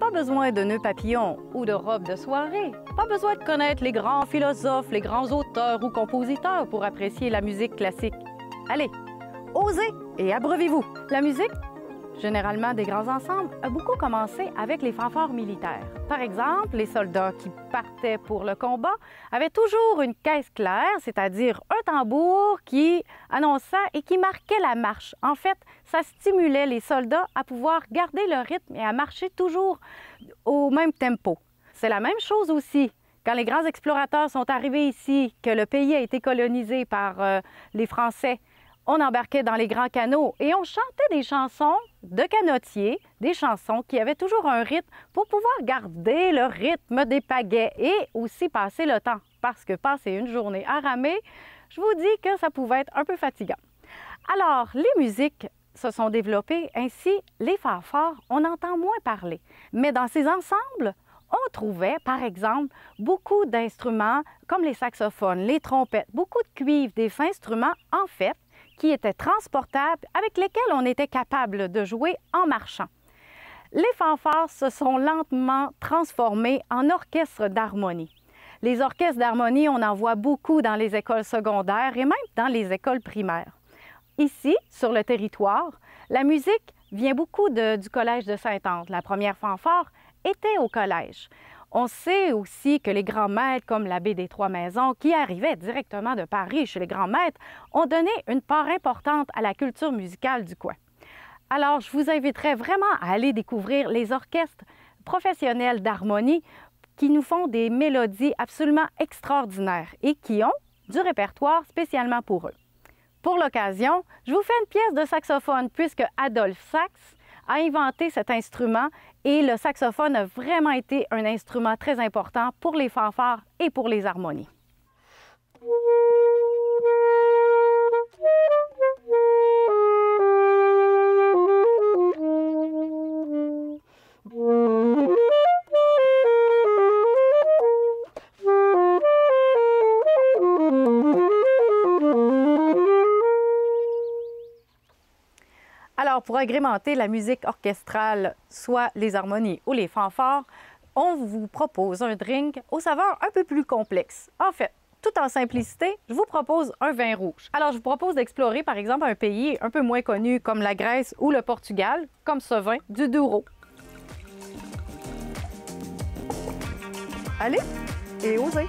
Pas besoin de nœuds papillons ou de robes de soirée. Pas besoin de connaître les grands philosophes, les grands auteurs ou compositeurs pour apprécier la musique classique. Allez, osez et abreuvez-vous. La musique, généralement des grands ensembles, a beaucoup commencé avec les fanfares militaires. Par exemple, les soldats qui partaient pour le combat avaient toujours une caisse claire, c'est-à-dire un tambour qui annonçait et qui marquait la marche. En fait, ça stimulait les soldats à pouvoir garder le rythme et à marcher toujours au même tempo. C'est la même chose aussi. Quand les grands explorateurs sont arrivés ici, que le pays a été colonisé par les Français, on embarquait dans les grands canots et on chantait des chansons de canotiers, des chansons qui avaient toujours un rythme pour pouvoir garder le rythme des pagaies et aussi passer le temps. Parce que passer une journée à ramer, je vous dis que ça pouvait être un peu fatigant. Alors, les musiques se sont développées, ainsi les fanfares, on entend moins parler. Mais dans ces ensembles, on trouvait, par exemple, beaucoup d'instruments comme les saxophones, les trompettes, beaucoup de cuivres, des instruments, en fait, qui étaient transportables, avec lesquels on était capable de jouer en marchant. Les fanfares se sont lentement transformés en orchestres d'harmonie. Les orchestres d'harmonie, on en voit beaucoup dans les écoles secondaires et même dans les écoles primaires. Ici, sur le territoire, la musique vient beaucoup du collège de Sainte-Anne. La première fanfare était au collège. On sait aussi que les grands maîtres, comme l'abbé des Trois-Maisons, qui arrivaient directement de Paris chez les grands maîtres, ont donné une part importante à la culture musicale du coin. Alors, je vous inviterais vraiment à aller découvrir les orchestres professionnels d'harmonie qui nous font des mélodies absolument extraordinaires et qui ont du répertoire spécialement pour eux. Pour l'occasion, je vous fais une pièce de saxophone puisque Adolphe Sax a inventé cet instrument et le saxophone a vraiment été un instrument très important pour les fanfares et pour les harmonies. Alors, pour agrémenter la musique orchestrale, soit les harmonies ou les fanfares, on vous propose un drink aux saveurs un peu plus complexes. En fait, tout en simplicité, je vous propose un vin rouge. Alors, je vous propose d'explorer, par exemple, un pays un peu moins connu comme la Grèce ou le Portugal, comme ce vin du Douro. Allez, et osez!